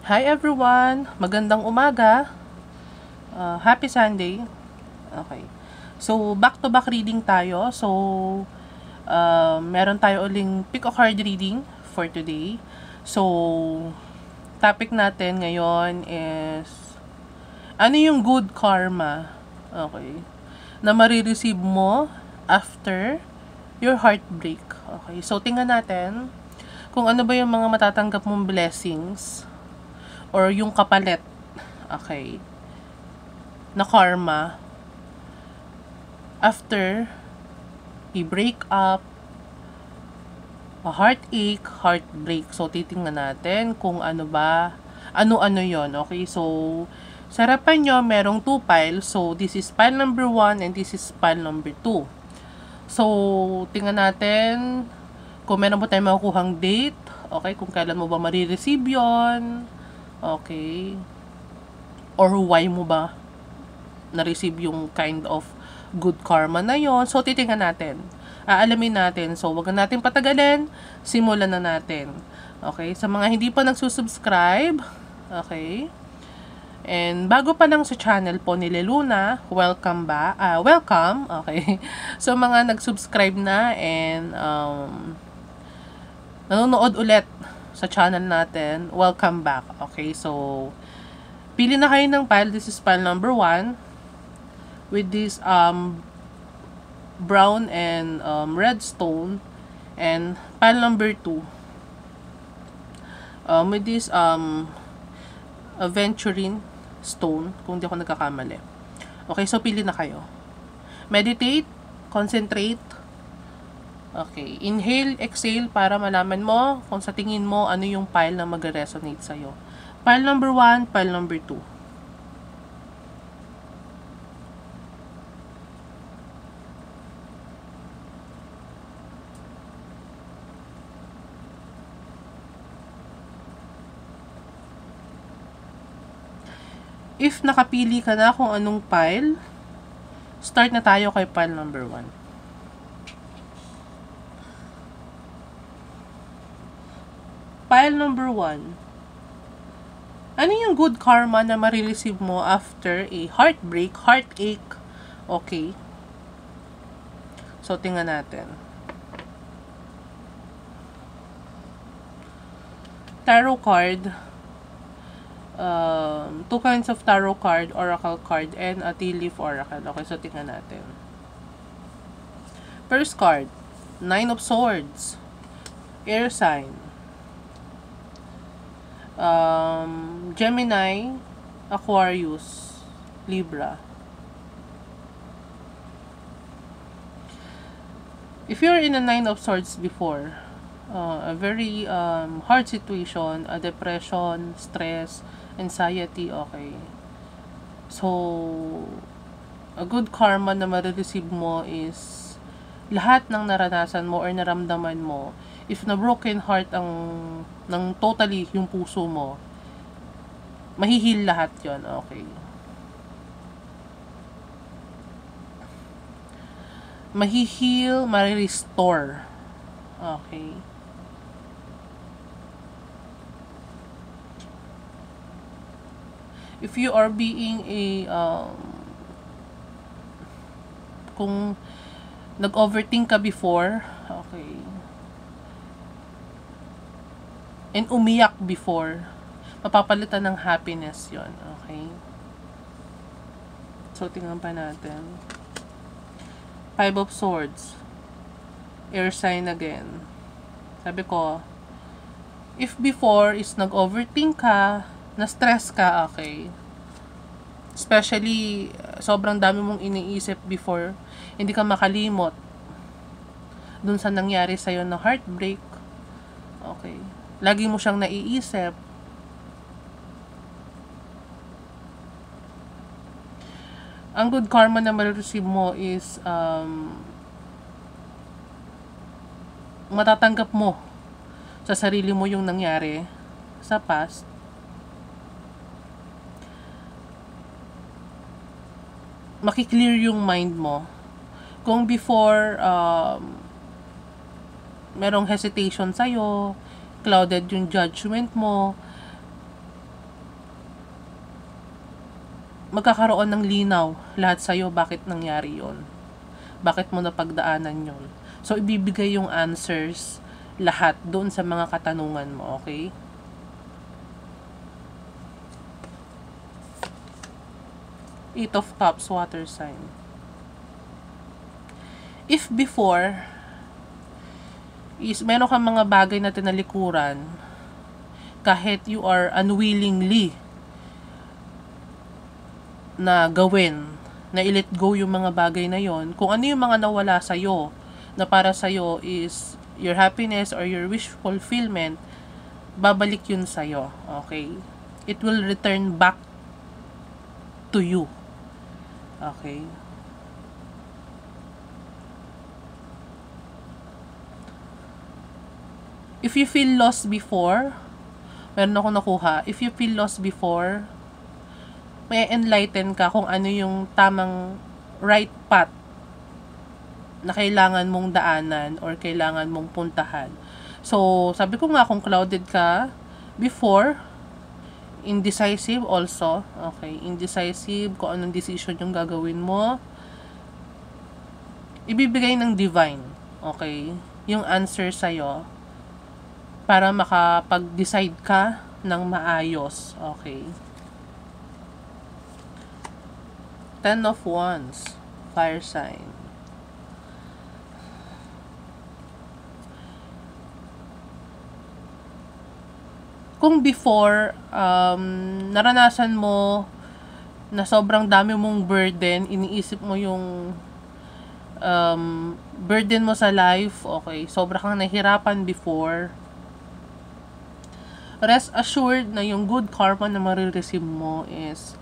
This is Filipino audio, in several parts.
Hi everyone! Magandang umaga. Happy Sunday. Okay. So, back-to-back reading tayo. So, meron tayo uling pick a card reading for today. So, topic natin ngayon is ano yung good karma? Okay. Na marireceive mo after your heartbreak. Okay. So, tingnan natin kung ano ba yung mga matatanggap mong blessings or yung kapalit, okay, na karma after a breakup, a heartache, heartbreak. So, titingnan natin kung ano ba, ano-ano yon. Okay, so, sa harapan nyo, merong 2 piles. So, this is pile number 1 and this is pile number 2. So, tingnan natin kung meron mo tayong makukuhang date, okay, kung kailan mo ba marireceive yon. Okay. Or why mo ba na-receive yung kind of good karma na yon. So, titingnan natin. Aalamin natin. So, wag na natin patagalin. Simulan na natin. Okay? Sa mga hindi pa nagsusubscribe, okay? And bago pa lang sa channel po ni Leluna, welcome ba? Welcome. Okay? So, mga nag-subscribe na and nanonood ulit sa channel natin, welcome back. Okay, so pili na kayo ng pile. This is pile number 1 with this brown and red stone, and pile number 2 with this aventurine stone, kung di ako nagkakamali. Okay, so pili na kayo. Meditate, concentrate. Okay, inhale, exhale para malaman mo kung sa tingin mo ano yung pile na mag-resonate sa'yo. Pile number 1, pile number 2. If nakapili ka na kung anong pile, start na tayo kay pile number 1. Pile number 1. Ano yung good karma na marireceive mo after a heartbreak, heartache? Okay. So, tingnan natin. Tarot card. 2 kinds of tarot card, oracle card, and a tea leaf oracle. Okay, so tingnan natin. First card, 9 of Swords. Air sign. Gemini, Aquarius, Libra. If you're in a 9 of Swords before, a very hard situation, a depression, stress, anxiety, okay. So, a good karma na marireceive mo is lahat ng naranasan mo or naramdaman mo. If na broken heart ng totally yung puso mo, mahihil lahat yon. Okay. Mahihil, ma-restore. Okay. If you are being a kung nag-overthink ka before, okay, and umiyak before, mapapalitan ng happiness yon. Okay? So, tingnan pa natin. 5 of Swords. Air sign again. Sabi ko, if before is nag-overthink ka, na-stress ka, okay, especially, sobrang dami mong iniisip before, hindi ka makalimot dun sa nangyari sa'yo na heartbreak, okay, lagi mo siyang naiisip. Ang good karma na ma-receive mo is matatanggap mo sa sarili mo yung nangyari sa past. Makiklear yung mind mo. Kung before merong hesitation sa'yo, clouded yung judgment mo, magkakaroon ng linaw lahat sa'yo bakit nangyari yon, bakit mo napagdaanan yon. So, ibibigay yung answers lahat doon sa mga katanungan mo, okay? Eight of Cups, water sign. If before is meron kang mga bagay na tinalikuran, kahit you are unwillingly na gawin, na i-let go yung mga bagay na yon, kung ano yung mga nawala sa'yo, na para sa'yo is your happiness or your wish fulfillment, babalik yun sa'yo, okay? It will return back to you, okay? If you feel lost before, meron ako nakuha, if you feel lost before, may enlighten ka kung ano yung tamang right path na kailangan mong daanan or kailangan mong puntahan. So, sabi ko nga, kung clouded ka before, indecisive also, okay, indecisive kung anong decision yung gagawin mo, ibibigay ng divine, okay, yung answer sa'yo, para makapag-decide ka ng maayos. Okay. Ten of Wands. Fire sign. Kung before, naranasan mo na sobrang dami mong burden, iniisip mo yung burden mo sa life, okay, sobrang kang nahihirapan before, rest assured na yung good karma na marireceive mo is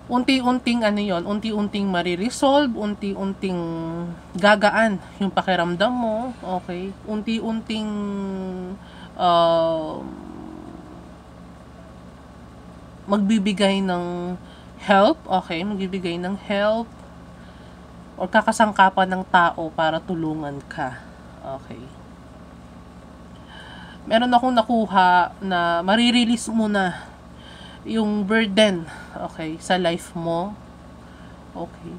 unti-unting unti-unting mariresolve, unti-unting gagaan yung pakiramdam mo, okay? Unti-unting magbibigay ng help, okay? Magbibigay ng help or kakasangkapan ng tao para tulungan ka, okay? Meron akong nakuha na marirelease mo na yung burden, okay, sa life mo, okay,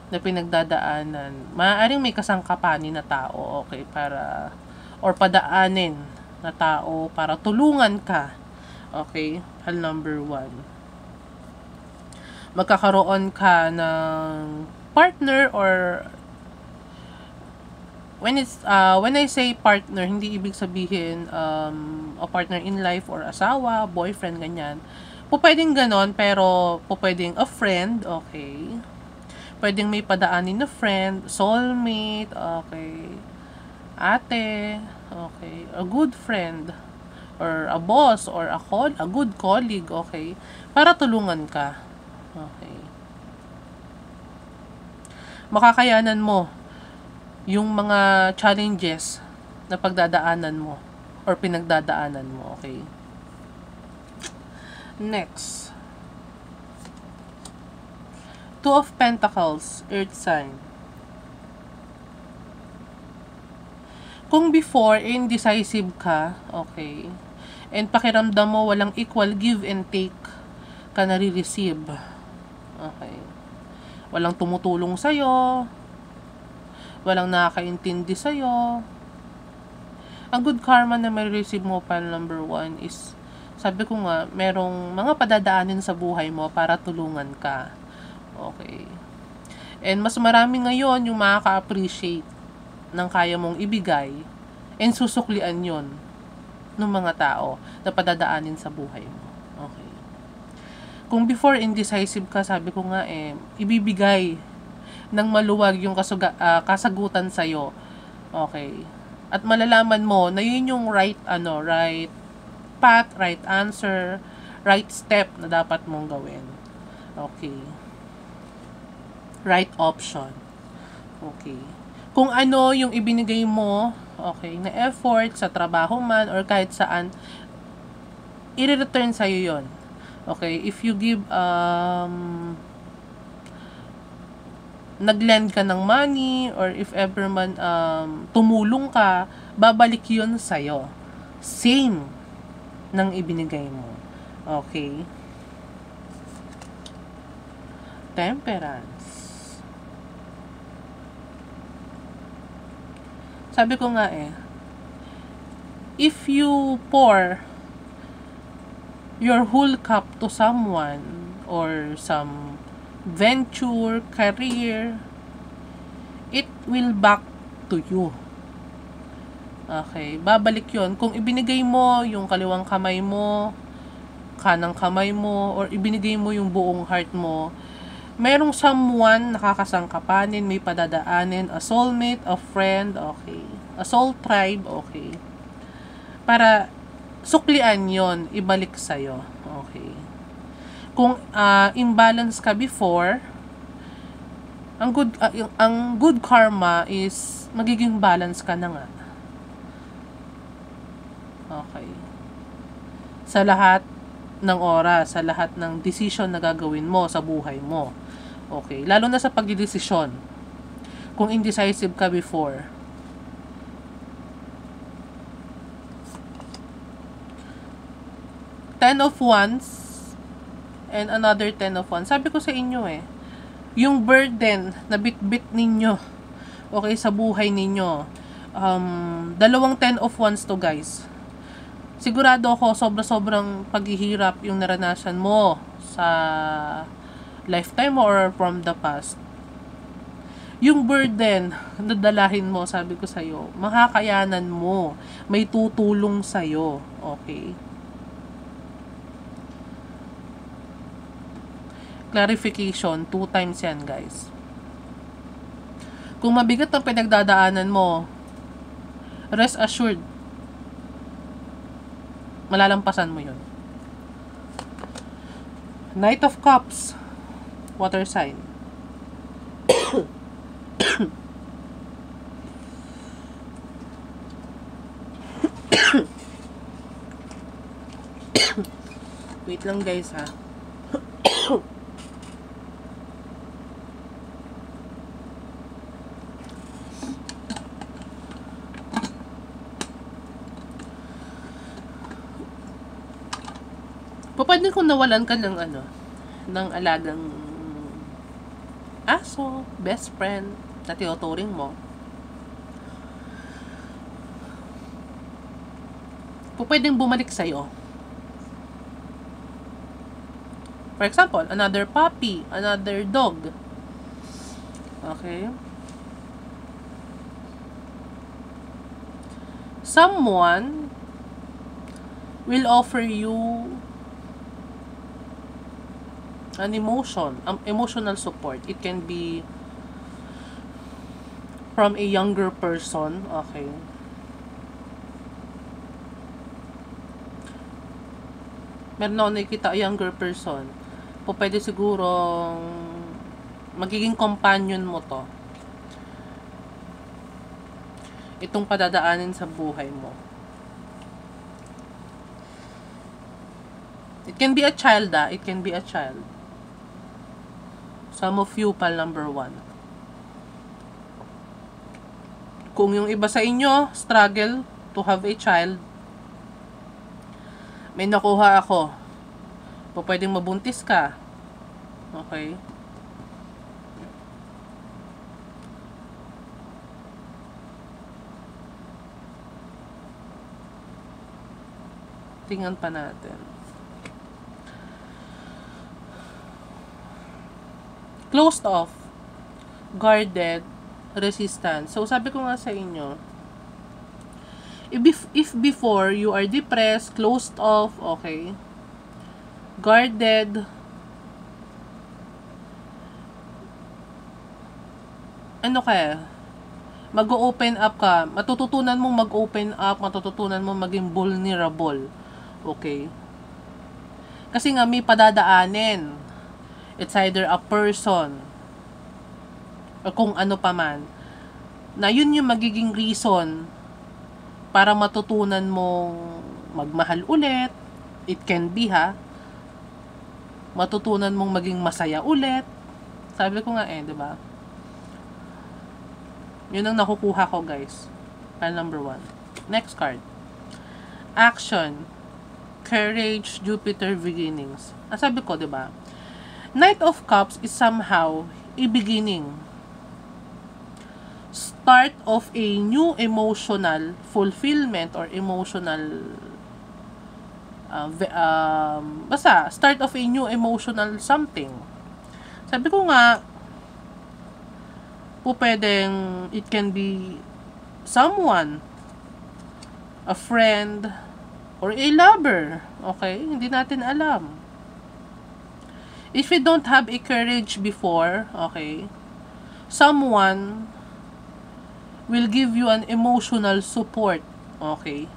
na pinagdadaanan. Maaaring may kasangkapanin na tao, okay, para, or padaanin na tao para tulungan ka, okay, hal number 1. Magkakaroon ka ng partner or when I say partner, hindi ibig sabihin a partner in life or asawa, boyfriend, ganyan. Pwedeng ganon, pero pwedeng a friend, okay? Pwedeng may padaanin na friend, soulmate, okay? Ate, okay? A good friend, or a boss, or a good colleague, okay? Para tulungan ka, okay? Makakayanan mo yung mga challenges na pagdadaanan mo or pinagdadaanan mo, okay? Next. Two of Pentacles, Earth sign. Kung before, indecisive ka, okay, and pakiramdam mo walang equal give and take ka nare-receive, okay, walang tumutulong sa'yo, walang nakakaintindi sa'yo. Ang good karma na may receive mo, pile number 1, is, sabi ko nga, merong mga padadaanin sa buhay mo para tulungan ka. Okay. And mas marami ngayon yung makaka-appreciate ng kaya mong ibigay and susuklian yon ng mga tao na padadaanin sa buhay mo. Okay. Kung before indecisive ka, sabi ko nga, ibibigay ng maluwag yung kasagutan sa'yo. Okay. At malalaman mo na yun yung right path, right answer, right step na dapat mong gawin. Okay. Right option. Okay. Kung ano yung ibinigay mo, okay, na effort sa trabaho man or kahit saan, i-return sa'yo yun. Okay. If you give, nag-lend ka ng money or if ever man tumulong ka, babalik yun sa'yo. Same ng ibinigay mo. Okay? Temperance. Sabi ko nga if you pour your whole cup to someone or some venture, career, it will back to you. Okay, babalik yon. Kung ibinigay mo yung kaliwang kamay mo, kanang kamay mo, or ibinigay mo yung buong heart mo, merong someone nakakasangkapanin, may padadaanin, a soulmate, a friend, okay, a soul tribe, okay, para suklian yon, ibalik sa'yo. Okay. Kung imbalance ka before, ang good karma is magiging balance ka na nga. Okay. Sa lahat ng oras, sa lahat ng decision na gagawin mo sa buhay mo. Okay. Lalo na sa pagdidesisyon. Kung indecisive ka before, Ten of Wands and another Ten of Wands. Sabi ko sa inyo yung burden na bit-bit ninyo, okay, sa buhay ninyo. Dalawang Ten of Wands to, guys. Sigurado ako, sobrang paghihirap yung naranasan mo sa lifetime or from the past. Yung burden na dalahin mo, sabi ko sa'yo, makakayanan mo. May tutulong sa'yo. Okay? Clarification, 2 times yan, guys. Kung mabigat ang pinagdadaanan mo, rest assured, malalampasan mo yun. Knight of Cups, water sign. Wait lang, guys, ha. Pwede kung nawalan ka ng ng alagang aso, best friend, na tinuturing mo. Pwedeng bumalik sa'yo. For example, another puppy, another dog. Okay? Someone will offer you an emotional support. It can be from a younger person, okay. Meron ako nakikita a younger person. Pwede siguro magiging companion mo to. Itong padadaanin sa buhay mo. It can be a child, it can be a child. Some of you, pal number 1. Kung yung iba sa inyo, struggle to have a child, may nakuha ako. Pwedeng mabuntis ka. Okay? Tingnan pa natin. Closed off, guarded, resistance. So, sabi ko nga sa inyo, if before you are depressed, closed off, okay, guarded, mag-open up ka, matututunan mong mag-open up, matututunan mong maging vulnerable, okay, kasi nga may padadaanin. It's either a person o kung ano pa man na yun yung magiging reason para matutunan mong magmahal ulit. It can be matutunan mong maging masaya ulit. Sabi ko nga diba? Yun ang nakukuha ko, guys. File number 1. Next card. Action. Courage, Jupiter, beginnings. Sabi ko, diba? Knight of Cups is somehow a beginning. Start of a new emotional fulfillment or emotional basta start of a new emotional something. Sabi ko nga po pwedeng it can be someone, a friend, or a lover. Okay? Hindi natin alam. If you don't have a courage before, okay, someone will give you an emotional support. Okay?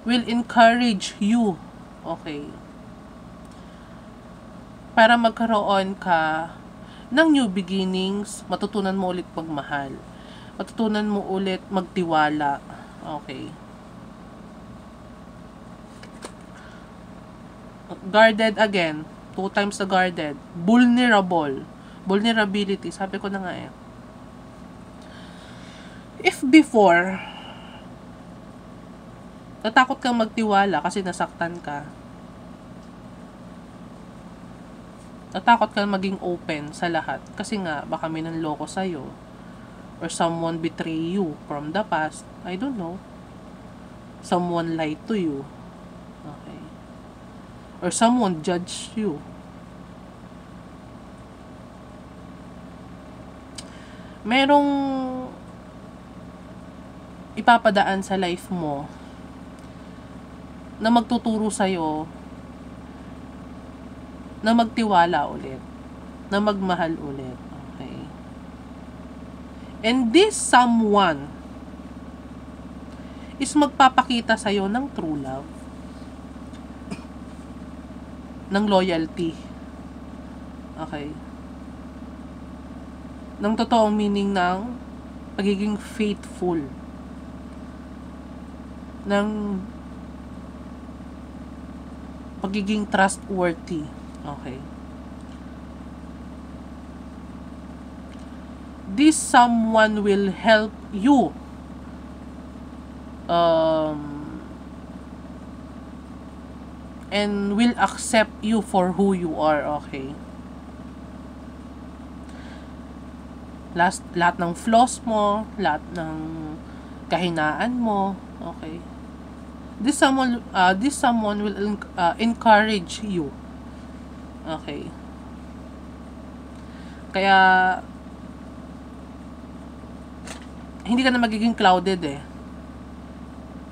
Will encourage you. Okay? Para magkaroon ka ng new beginnings, matutunan mo ulit magmahal. Matutunan mo ulit magtiwala. Okay? Guarded again. 2 times the guarded. Vulnerable. Vulnerability. Sabi ko na nga eh. If before, natakot kang magtiwala kasi nasaktan ka, natakot kang maging open sa lahat kasi nga baka may nanloko sa'yo or someone betray you from the past. I don't know. Someone lied to you. Okay. Or someone judged you. Merong ipapadaan sa life mo na magtuturo sa'yo na magtiwala ulit, na magmahal ulit. Okay. And this someone is magpapakita sa'yo ng true love, ng loyalty. Okay. Ng totoong meaning ng pagiging faithful. Ng pagiging trustworthy. Okay. This someone will help you and will accept you for who you are. Okay. Lahat ng flaws mo, lahat ng kahinaan mo. Okay. This someone will encourage you. Okay. Kaya hindi ka na magiging clouded eh.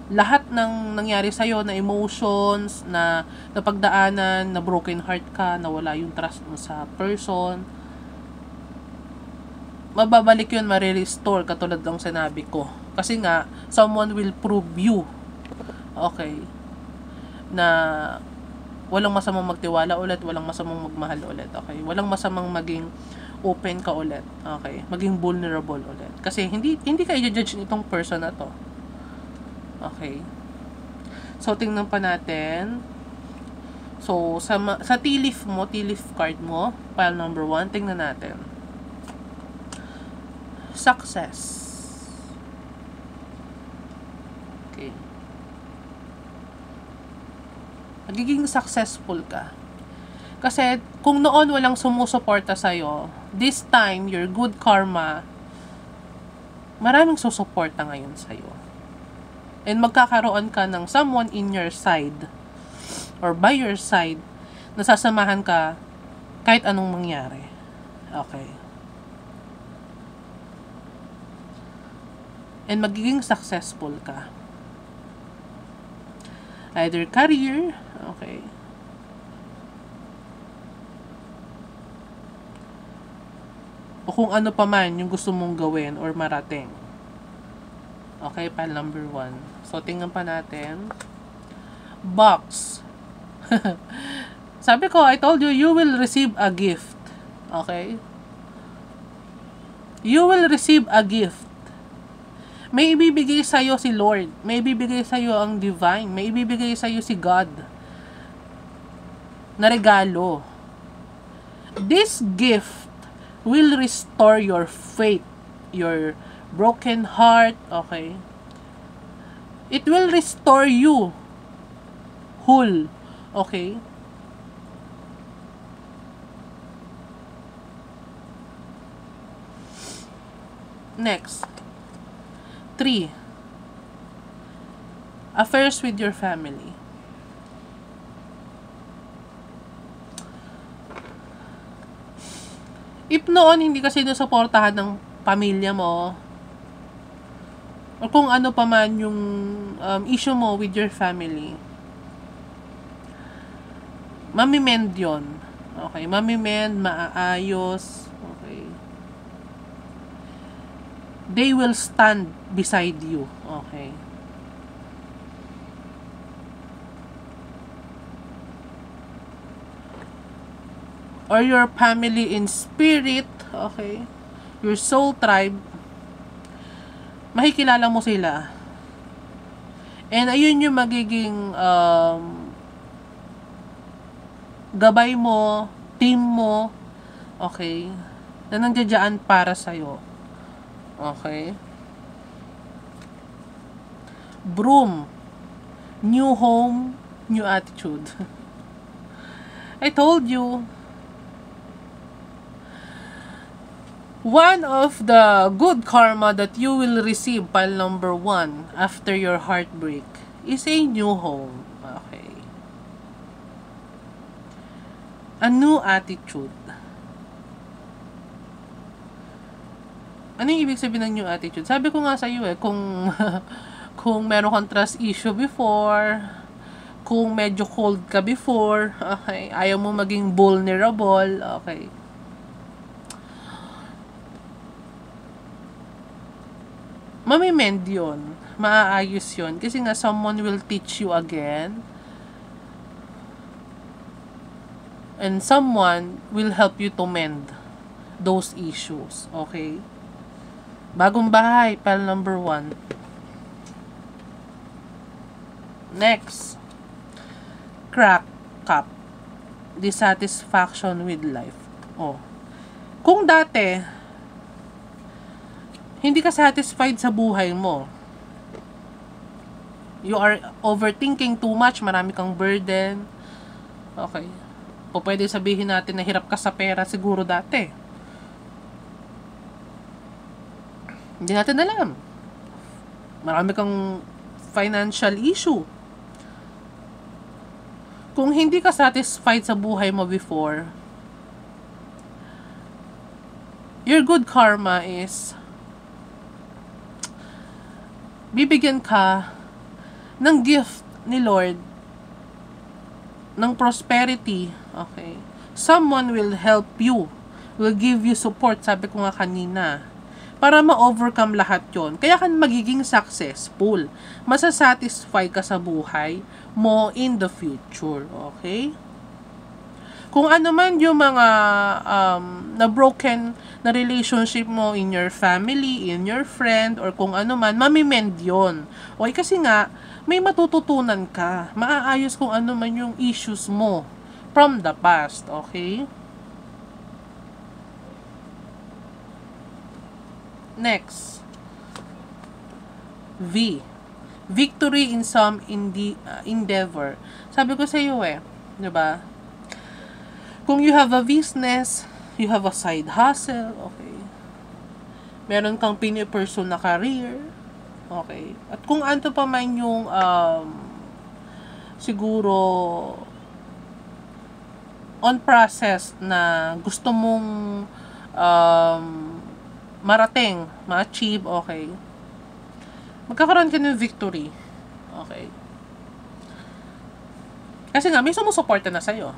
Lahat ng nangyari sa'yo na emotions, na napagdaanan, na broken heart ka, nawala yung trust mo sa person, mababalik yun, marirestore, katulad ng sinabi ko. Kasi nga, someone will prove you, okay, na walang masamang magtiwala ulit, walang masamang magmahal ulit, okay? Walang masamang maging open ka ulit, okay? Maging vulnerable ulit. Kasi hindi ka i-judge nitong person na to. Okay? So, tingnan pa natin. So, sa tea leaf mo, tea leaf card mo, pile number 1, tingnan natin. Success. Okay. Magiging successful ka. Kasi, kung noon walang sumusuporta sa'yo, this time, your good karma, maraming susuporta ngayon sa'yo. And magkakaroon ka ng someone in your side, or by your side, nasasamahan ka kahit anong mangyari. Okay. And magiging successful ka. Either career, okay, o kung ano pa man yung gusto mong gawin or marating. Okay, pile number 1. So, tingnan pa natin. Box. Sabi ko, I told you, you will receive a gift. Okay? You will receive a gift. May ibibigay sa'yo si Lord. May ibibigay sa'yo ang divine. May ibibigay sa'yo si God. Na regalo. This gift will restore your faith, your broken heart, okay? It will restore you whole Okay? Next. 3. Affairs with your family. If noon hindi ka sinusuportahan ng pamilya mo, o kung ano pa man yung issue mo with your family, mamimend yun. Okay, mamimend, maaayos. Okay. They will stand beside you. Okay. Or your family in spirit, okay, your soul tribe, makikilala mo sila. And ayun yung magiging gabay mo, team mo, okay, na nandiyan para sa'yo. Okay? Broom. New home, new attitude. I told you, one of the good karma that you will receive, pile number 1, after your heartbreak, is a new home. Okay. A new attitude. Ano yung ibig sabihin ng new attitude? Sabi ko nga sa iyo kung kung meron kang trust issue before, kung medyo cold ka before, okay, ayaw mo maging vulnerable, okay. Mamimend yun. Maaayos yun. Kasi nga, someone will teach you again. And someone will help you to mend those issues. Okay? Bagong bahay, pile number 1. Next. Crack cup. Dissatisfaction with life. Oh. Kung dati, hindi ka satisfied sa buhay mo. You are overthinking too much, marami kang burden. Okay. O pwede sabihin natin na hirap ka sa pera siguro dati. Hindi natin alam. Marami kang financial issue. Kung hindi ka satisfied sa buhay mo before, your good karma is bibigyan ka ng gift ni Lord ng prosperity. Okay. Someone will help you, will give you support, sabi ko nga kanina, para ma-overcome lahat yon. Kaya ka magiging successful. Masasatisfy ka sa buhay mo in the future. Okay? Kung ano man yung mga na broken na relationship mo in your family, in your friend, or kung ano man, mamimend yun. Okay, kasi nga, may matututunan ka. Maaayos kung ano man yung issues mo from the past. Okay? Next. V. Victory in some endeavor. Sabi ko sa iyo diba? Kung you have a business, you have a side hustle, okay. Meron kang pinipursue na career, okay. At kung ano pa man yung siguro on process na gusto mong marating, ma-achieve, okay. Magkakaroon ka ng victory. Okay. Kasi nga, may sumusuporta na sa'yo.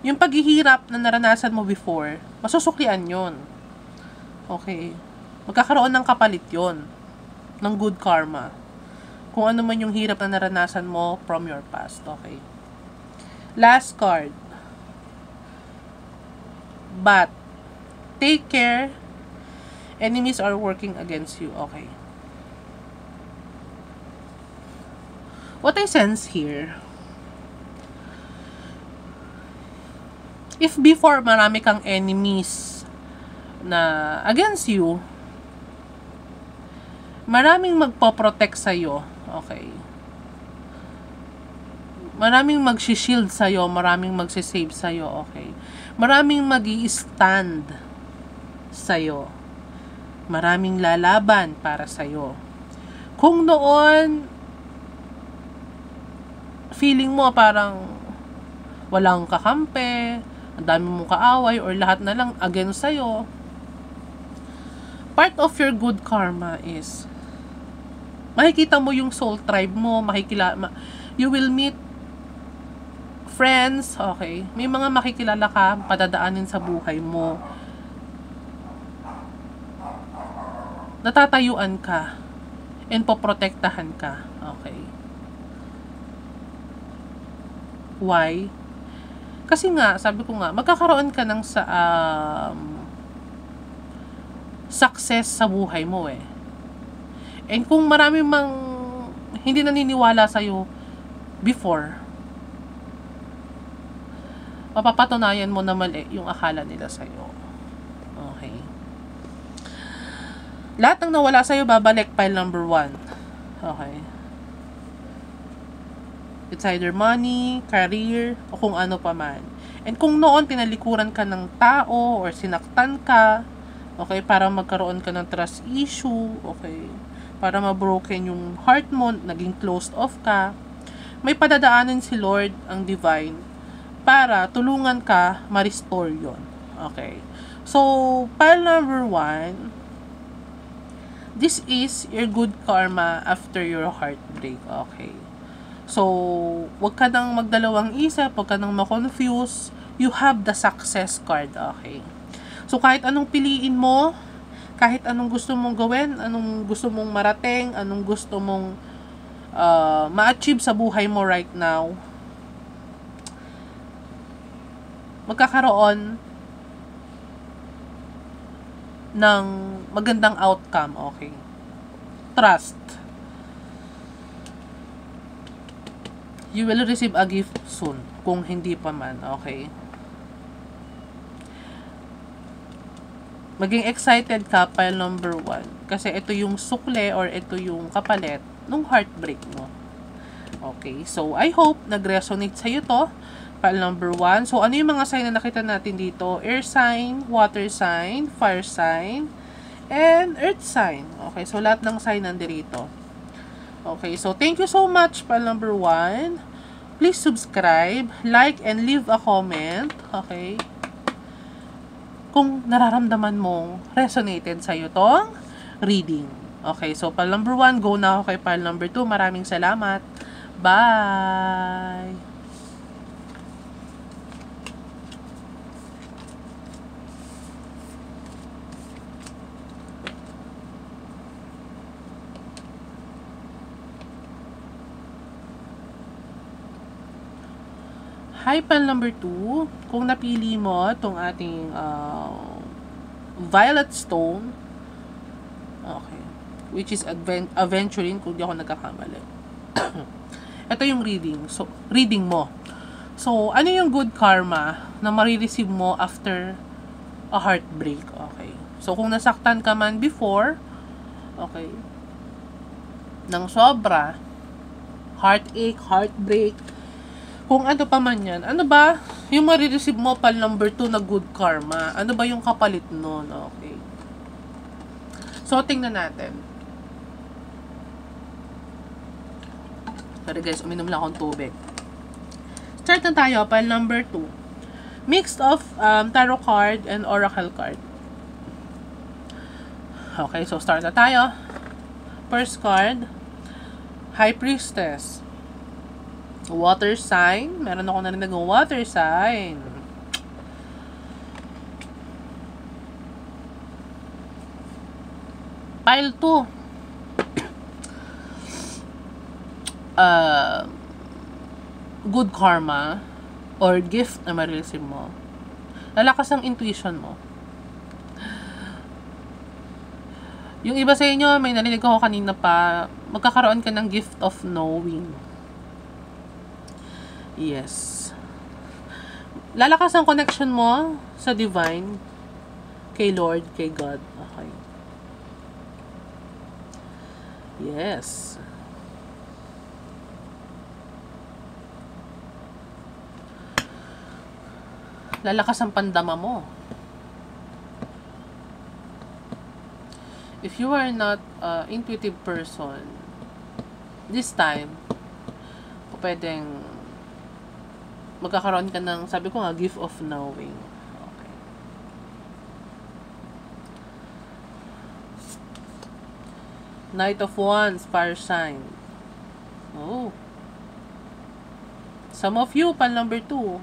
Yung paghihirap na naranasan mo before, masusuklian yon. Okay. Magkakaroon ng kapalit yon. Ng good karma. Kung ano man yung hirap na naranasan mo from your past. Okay. Last card. But, take care. Enemies are working against you. Okay. What I sense here, if before marami kang enemies na against you, maraming magpo-protect sa'yo. Okay. Maraming mag-shield sa'yo, maraming magsisave sa'yo, okay. Maraming mag-i-stand sa'yo. Maraming lalaban para sa'yo. Kung noon, feeling mo parang walang kakampi, ang dami mong kaaway, or lahat na lang against sa'yo, part of your good karma is, makikita mo yung soul tribe mo, you will meet friends, okay? May mga makikilala ka, padadaanin sa buhay mo. Natatayuan ka, and poprotektahan ka, okay? Why? Kasi nga, sabi ko nga, magkakaroon ka ng success sa buhay mo eh. And kung marami mang hindi naniniwala sa'yo before, mapapatunayan mo na mali yung akala nila sa'yo. Okay. Lahat ng nawala sa'yo, babalik pile number 1. Okay. It's either money, career, o kung ano pa man. And kung noon tinalikuran ka ng tao or sinaktan ka, okay, para magkaroon ka ng trust issue, okay, para ma-broken yung heart mo, naging closed off ka, may padadaanan si Lord, ang divine, para tulungan ka ma-restore yun. Okay. So, pile number 1, this is your good karma after your heartbreak. Okay. So, wag ka nang magdalawang isip, wag ka nang ma-confuse. You have the success card. Okay. So, kahit anong piliin mo, kahit anong gusto mong gawin, anong gusto mong marating, anong gusto mong ma-achieve sa buhay mo right now, magkakaroon ng magandang outcome, okay? Trust. You will receive a gift soon, kung hindi pa man, okay? Maging excited ka, pile number 1, kasi ito yung sukle or ito yung kapalit nung heartbreak mo. Okay, so I hope nag-resonate sa'yo to. Pile number 1. So, ano yung mga sign na nakita natin dito? Air sign, water sign, fire sign, and earth sign. Okay, so lahat ng sign nandito. Okay, so thank you so much, pile number 1. Please subscribe, like, and leave a comment. Okay. Kung nararamdaman mong resonated sa'yo tong reading. Okay, so pile number 1, go na ako kay pile number 2. Maraming salamat. Bye! Hi, pile number 2. Kung napili mo itong ating violet stone, okay, which is aventurine, kung di ako nagkakamali. Ito yung reading. So, reading mo. So, ano yung good karma na marireceive mo after a heartbreak? Okay. So, kung nasaktan ka man before, okay, ng sobra, heartache, heartbreak, kung ano pa man yan, ano ba yung marireceive mo pal number 2 na good karma? Ano ba yung kapalit nun? Okay. So, tingnan natin. Sorry guys, uminom lang akong tubig. Start na tayo, pile number 2. Mixed of tarot card and oracle card. Okay, so start na tayo. First card, High Priestess. Water sign. Meron ako narinig ng water sign. Pile 2. Good karma or gift na marireceive mo. Lalakas ang intuition mo. Yung iba sa inyo, may narinig ako kanina pa, magkakaroon ka ng gift of knowing. Yes. Lalakas ang connection mo sa divine, kay Lord, kay God. Okay. Yes. lalakas ang pandama mo. If you are not intuitive person, this time, pwedeng magkakaroon ka ng, sabi ko nga, gift of knowing. Okay. Knight of Wands, fire sign. Oh. Some of you, pal number 2.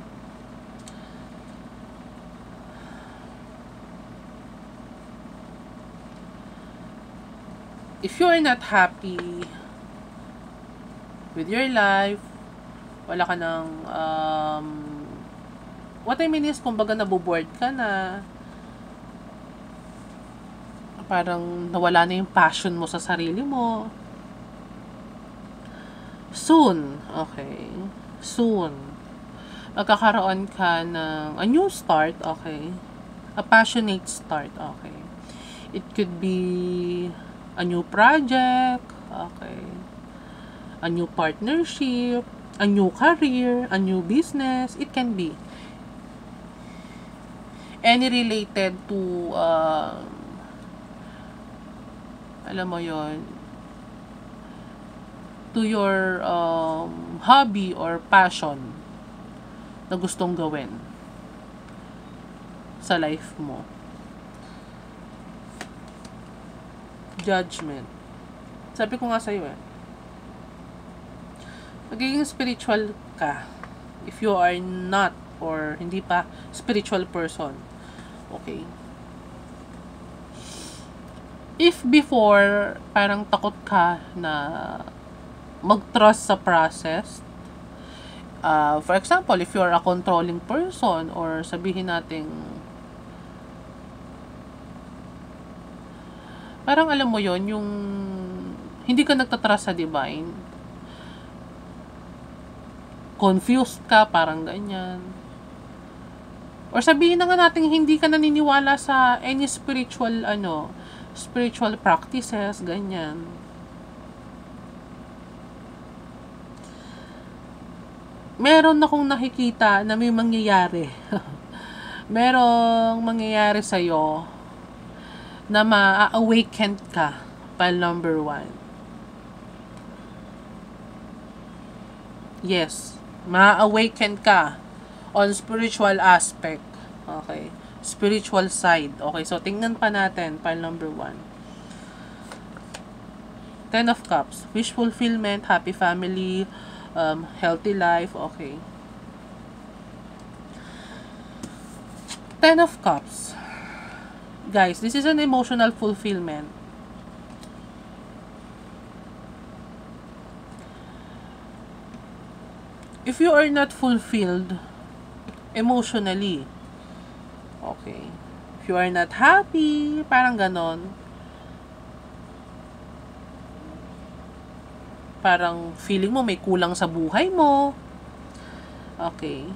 If you are not happy with your life, wala ka ng, what I mean is, kumbaga naboboard ka na, parang nawala na yung passion mo sa sarili mo. Soon, okay, soon, magkakaroon ka ng a new start, okay, a passionate start, okay. It could be a new project, okay, a new partnership, a new career, a new business. It can be any related to alam mo yon, to your hobby or passion na gustong gawin sa life mo. Judgment. Sabi ko nga sa'yo magiging spiritual ka if you are not or hindi pa spiritual person. Okay? If before, parang takot ka na mag-trust sa process, for example, if you are a controlling person or sabihin natin parang alam mo yon, yung hindi ka nagtatrust sa divine, confused ka, parang ganyan, or sabihin na nga natin hindi ka naniniwala sa any spiritual spiritual practices, ganyan. Meron akong nakikita na may mangyayari merong mangyayari sa'yo na ma-awaken ka, pal number 1. Yes, ma-awaken ka on spiritual aspect. Okay, spiritual side. Okay, so tingnan pa natin, pal number 1. 10 of Cups, wish fulfillment, happy family, healthy life. Okay. 10 of Cups. Guys, this is an emotional fulfillment. If you are not fulfilled emotionally, okay, if you are not happy, parang ganon, parang feeling mo may kulang sa buhay mo, okay,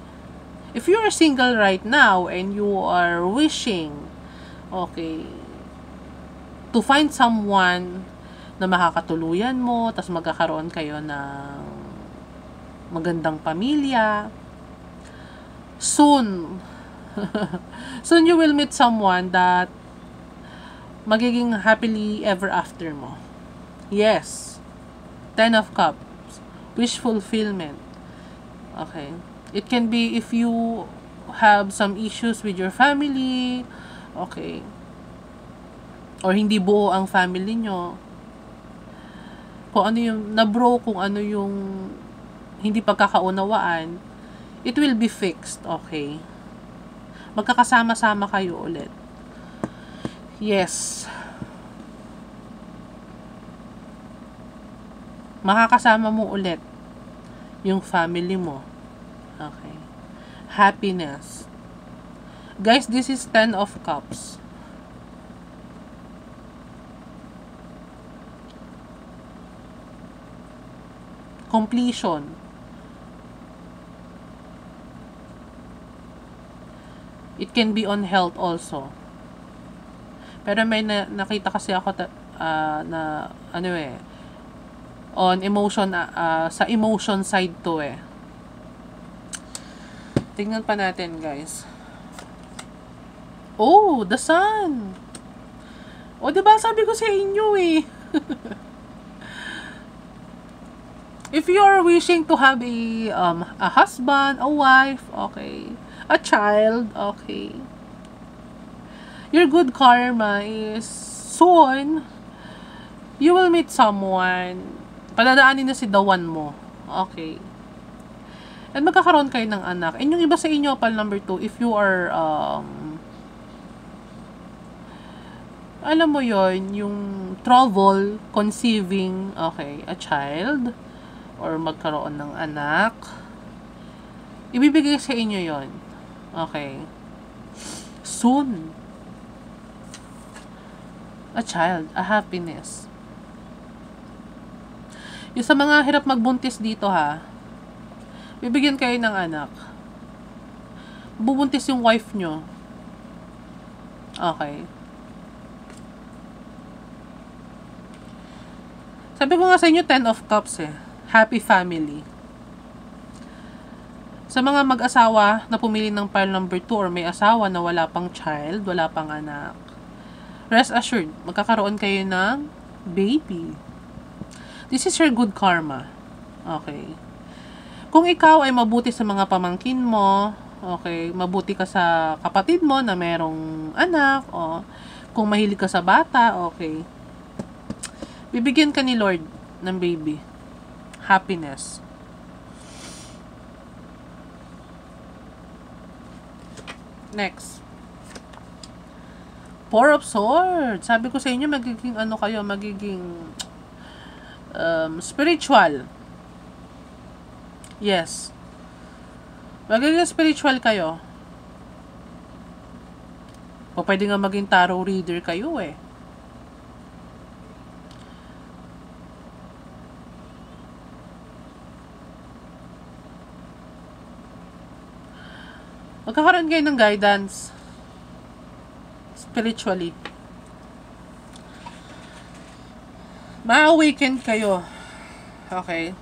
if you are single right now and you are wishing, okay, to find someone na makakatuluyan mo, tas magkakaroon kayo ng magandang pamilya, soon, soon you will meet someone that magiging happily ever after mo. Yes. 10 of Cups. Wish fulfillment. Okay. It can be if you have some issues with your family, okay, or hindi buo ang family nyo, kung ano yung na-bro, kung ano yung hindi pagkakaunawaan, it will be fixed, okay? Magkakasama-sama kayo ulit. Yes. Makakasama mo ulit yung family mo. Okay. Happiness. Guys, this is 10 of Cups. Completion. It can be on health also. Pero may nakita kasi ako na ano on emotion, sa emotion side to Tingnan pa natin, guys. Oh, the sun. O, diba sabi ko sa inyo eh. If you are wishing to have a husband, a wife, okay, a child, okay, your good karma is soon, you will meet someone. Padadaanin na si the one mo. Okay. And magkakaroon kayo ng anak. And yung iba sa inyo, pal number 2, if you are, alam mo yon yung trouble conceiving, okay, a child, or magkaroon ng anak, ibibigay sa inyo yon. Okay. Soon. A child, a happiness. Yung sa mga hirap magbuntis dito ha, bibigyan kayo ng anak. Bubuntis yung wife nyo. Okay. Sabi ko nga sa inyo, 10 of Cups eh. Happy family. Sa mga mag-asawa na pumili ng pile number 2 or may asawa na wala pang child, wala pang anak, rest assured, magkakaroon kayo ng baby. This is your good karma. Okay. Kung ikaw ay mabuti sa mga pamangkin mo, okay, mabuti ka sa kapatid mo na merong anak, o kung mahilig ka sa bata, okay, bibigyan ka ni Lord ng baby. Happiness. Next. 4 of Swords. Sabi ko sa inyo, magiging ano kayo, magiging spiritual. Yes. Magiging spiritual kayo. O pwede nga maging tarot reader kayo eh. Magkakaroon kayo ng guidance spiritually. Ma-awaken kayo. Okay.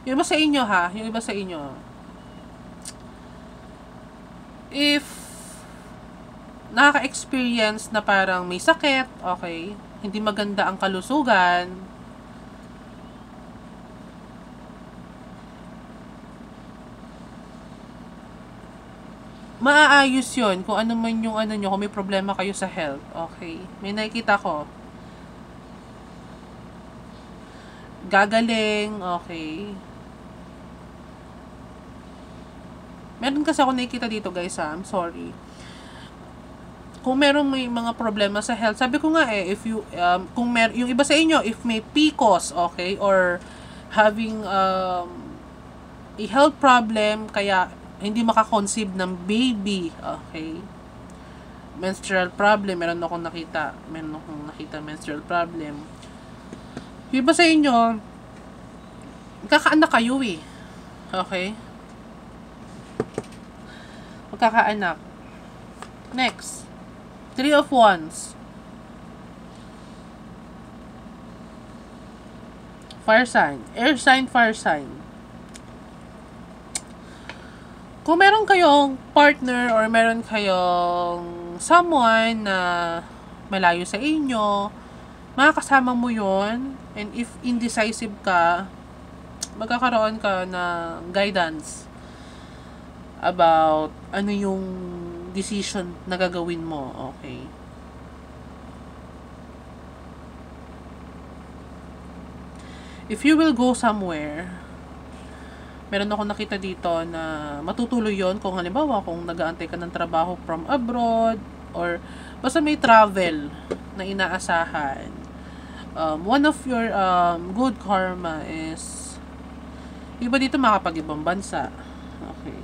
Yung iba sa inyo ha, yung iba sa inyo, if nakaka-experience na parang may sakit, okay, hindi maganda ang kalusugan, maaayos yun kung ano man yung ano nyo, kung may problema kayo sa health, okay. May nakikita ko, gagaling, okay. Meron kasi ako nakikita dito guys ha, I'm sorry. Kung meron may mga problema sa health, sabi ko nga eh, if you, kung yung iba sa inyo, if may PCOS, okay, or having a health problem, kaya hindi makakonceive ng baby, okay, menstrual problem, meron akong nakita menstrual problem. Yung iba sa inyo, magkakaanak kayo eh, okay, magkakaanak. Next. 3 of Wands. Fire sign. Air sign, fire sign. Kung meron kayong partner or meron kayong someone na malayo sa inyo, makakasama mo yon. And if indecisive ka, magkakaroon ka ng guidance about ano yung decision na gagawin mo, okay. If you will go somewhere, meron ako nakita dito na matutuloy yon kung halimbawa kung nag-aantay ka ng trabaho from abroad or basta may travel na inaasahan. One of your good karma is iba dito makapag-ibang bansa, okay,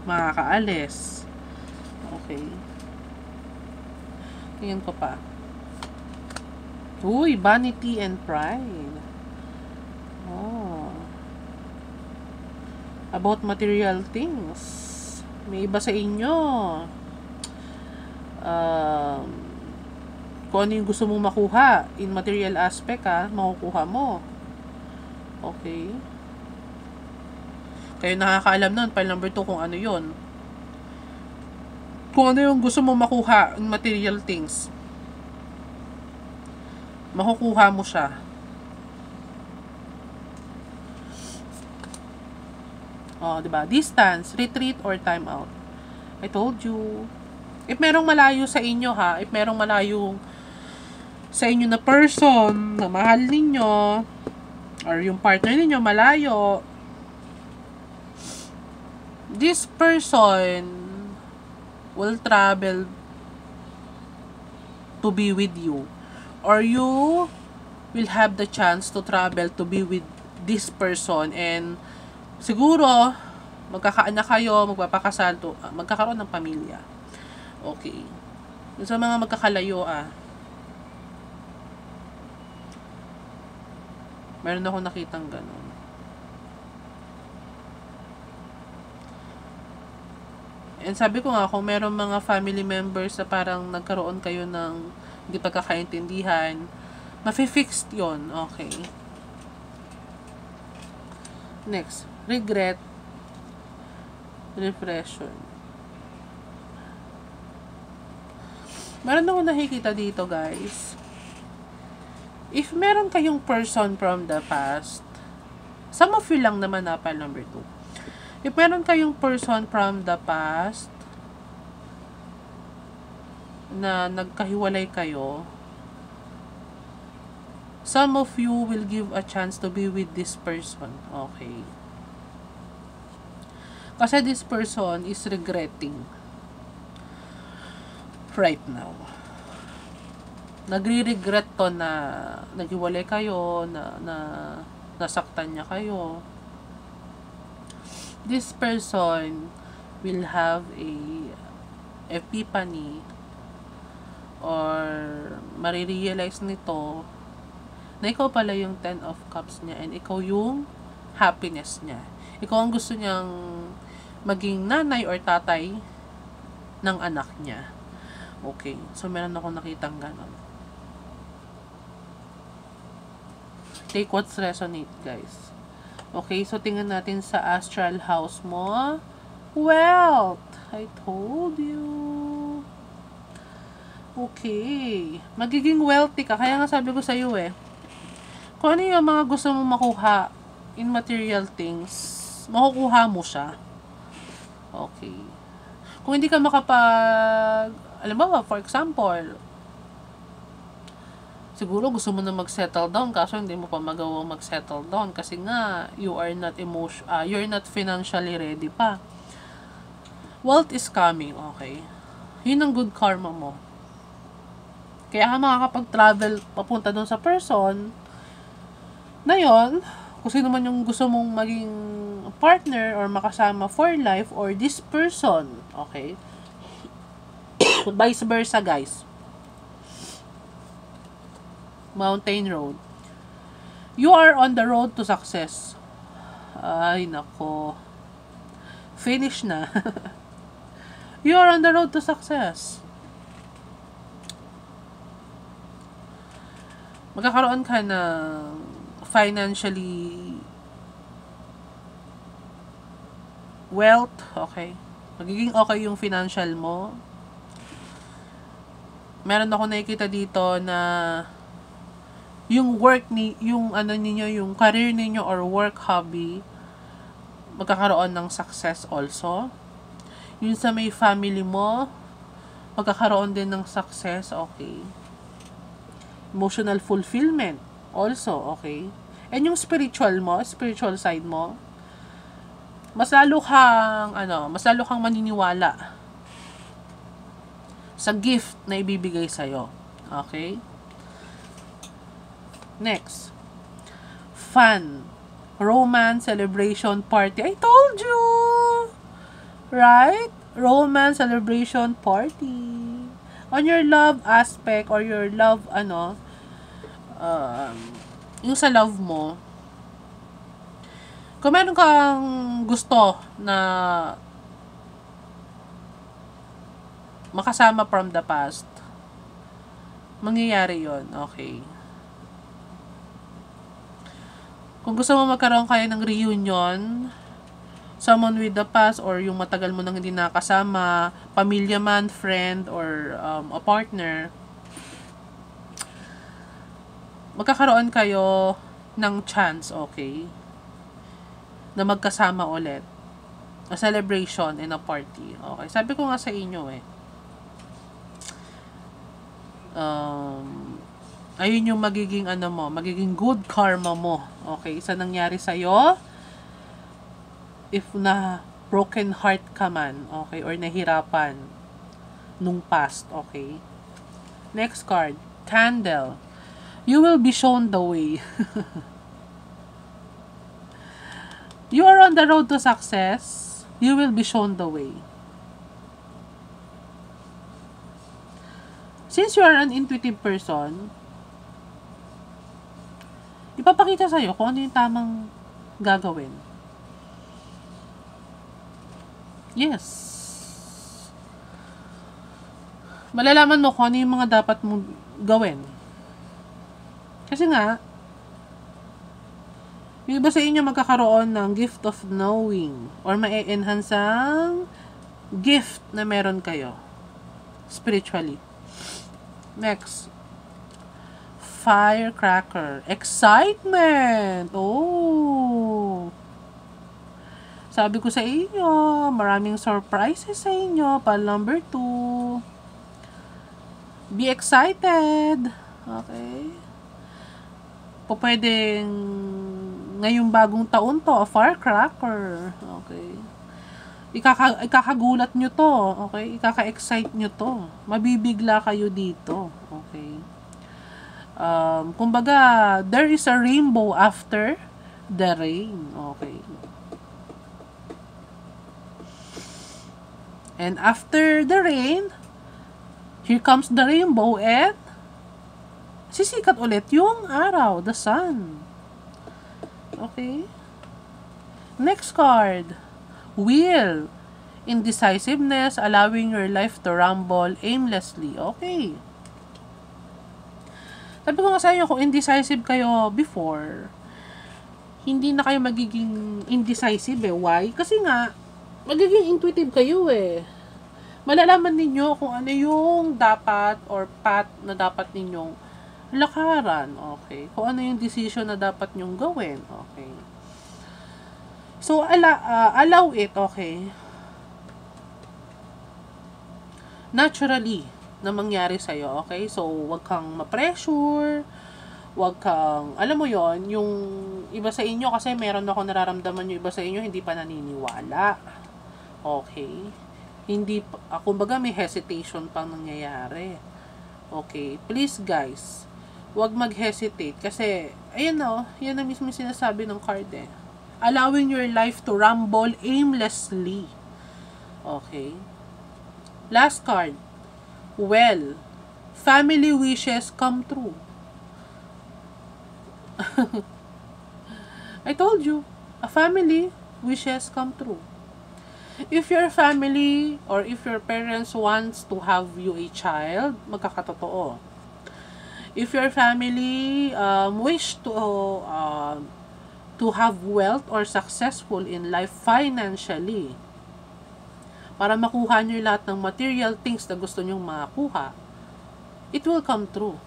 makakaalis. Okay. Tingnan ko pa. Uy, vanity and pride. Oh. About material things. May iba sa inyo. Kung ano yung gusto mong makuha in material aspect, makukuha mo. Okay? Kayo nakakaalam nun, pile number 2, kung ano yon. Kung ano yung gusto mong makuha in material things, makukuha mo siya. Diba? Distance, retreat, or time out. I told you. If merong malayo sa inyo, if merong malayo sa inyo na person na mahal ninyo, or yung partner ninyo malayo, this person will travel to be with you, or you will have the chance to travel to be with this person, and siguro magkakaanak kayo, magpapakasal, magkakaroon ng pamilya. Okay. Sa mga magkakalayo, meron ako nakitang ganun. And sabi ko nga, kung meron mga family members na parang nagkaroon kayo ng hindi pagkakaintindihan, mafi-fixed yon. Okay. Next, regret, repression. Meron ako nakikita dito, guys. If meron kayong person from the past, some of you lang naman pile number 2. If meron kayong person from the past na nagkahiwalay kayo, some of you will give a chance to be with this person. Okay. Kasi this person is regretting right now. Nagre-regret to na naghiwalay kayo, na nasaktan niya kayo. This person will have a epiphany, or marirealize nito na ikaw pala yung 10 of Cups niya, and ikaw yung happiness niya. Ikaw ang gusto niyang maging nanay or tatay ng anak niya. Okay. So, meron ako nakitang ganon. Take what's resonate, guys. Okay. So, tingnan natin sa astral house mo. Wealth. I told you. Okay. Magiging wealthy ka. Kaya nga sabi ko sa'yo kung ano yung mga gusto mong makuha in material things, makukuha mo siya. Okay. Kung hindi ka alam mo ba, for example, siguro gusto mo na mag-settle down, kaso hindi mo pa magawa mag-settle down kasi nga, you're not financially ready pa. Wealth is coming, okay? Yun ang good karma mo. Kaya ka makakapag-travel papunta doon sa person na yon, kung sino man yung gusto mong maging partner or makasama for life, or this person, okay? Vice versa, guys. Mountain road. You are on the road to success. Ay, nako. Finish na. You are on the road to success. Magkakaroon ka ng financially wealth, okay? Magiging okay yung financial mo. Meron ako nakikita dito na yung yung career ninyo or work hobby, magkakaroon ng success also. Yung sa may family mo, magkakaroon din ng success, okay. Emotional fulfillment also, okay. And yung spiritual side mo, mas lalo kang maniniwala sa gift na ibibigay sa'yo. Okay? Next. Fun. Romance, celebration, party. I told you! Right? Romance, celebration, party. On your love aspect, or your love, yung sa love mo, kung meron kang gusto na makasama from the past, Mangyayari yon, okay. Kung gusto mo magkaroon kayo ng reunion, someone with the past or yung matagal mo nang hindi nakasama, pamilya man, friend, or a partner, magkakaroon kayo ng chance, okay, na magkasama ulit. A celebration and a party. Okay, sabi ko nga sa inyo ayun yung magiging magiging good karma mo. Okay, sa nangyari sa'yo, if na broken heart ka man, okay, or nahirapan nung past, okay. Next card, Candle. You will be shown the way. You are on the road to success. You will be shown the way. Since you are an intuitive person, ipapakita sa'yo kung ano yung tamang gagawin. Yes. Malalaman mo kung ano yung mga dapat mong gawin. Kasi nga, yung iba sa inyo magkakaroon ng gift of knowing or ma-enhance ang gift na meron kayo spiritually. Next, Firecracker. Excitement! Oh! Sabi ko sa inyo, maraming surprises sa inyo. Pal number 2. Be excited! Okay? Pwedeng ngayong bagong taon to, a firecracker. Okay. Ikakagulat nyo to. Okay. Ikaka-excite nyo to. Mabibigla kayo dito. Okay. Kumbaga, there is a rainbow after the rain. Okay. And after the rain, here comes the rainbow and sisikat ulit yung araw, the sun. Okay. Next card. Wheel. Indecisiveness, allowing your life to rumble aimlessly. Okay. Sabi ko nga sa inyo, kung indecisive kayo before, hindi na kayo magiging indecisive Why? Kasi nga, magiging intuitive kayo Malalaman ninyo kung ano yung dapat or path na dapat ninyong lakaran, okay? Kung ano yung decision na dapat nyong gawin, okay? So, allow it, okay? Naturally, na mangyari sa'yo, okay? So, wag kang ma-pressure, wag kang, alam mo yon yung iba sa inyo, kasi meron ako nararamdaman yung iba sa inyo, hindi pa naniniwala, okay? Hindi, kumbaga may hesitation pang nangyayari, okay? Please, guys, wag mag-hesitate kasi ayan yan na mismo sinasabi ng card allowing your life to rumble aimlessly. Okay. Last card. Well, family wishes come true. I told you, a family wishes come true. If your family or if your parents wants to have you a child, magkakatotoo. If your family wish to have wealth or successful in life financially, para makuha nyo lahat ng material things na gusto nyong makakuha, it will come true.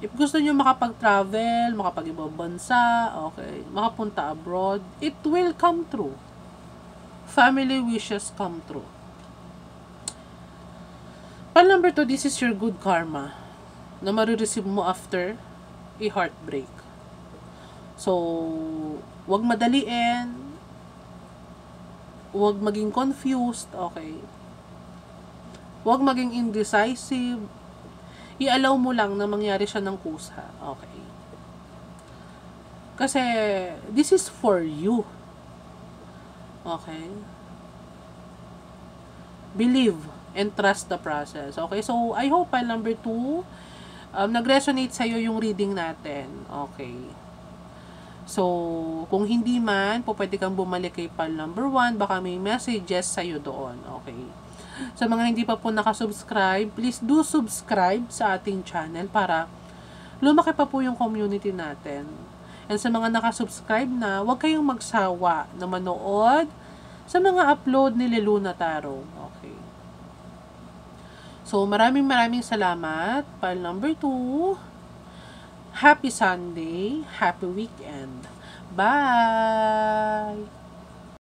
If gusto nyo makapag-travel, makapag-ibang bansa, okay, makapunta abroad, it will come true. Family wishes come true. Pal number 2, this is your good karma na marireceive mo after a heartbreak. So, wag madaliin, wag maging confused, okay? Wag maging indecisive. I-allow mo lang na mangyari siya ng kusa, okay? Kasi, this is for you. Okay? Believe and trust the process. Okay? So, I hope pile number 2, nag-resonate sa'yo yung reading natin. Okay? So, kung hindi man, pwede kang bumalik kay pile number 1, baka may messages sa'yo doon. Okay? Sa mga hindi pa po nakasubscribe, please do subscribe sa ating channel para lumaki pa po yung community natin. And sa mga nakasubscribe na, huwag kayong magsawa na manood sa mga upload ni Luna Tarot. Okay. So, maraming salamat. File number 2. Happy Sunday. Happy weekend. Bye!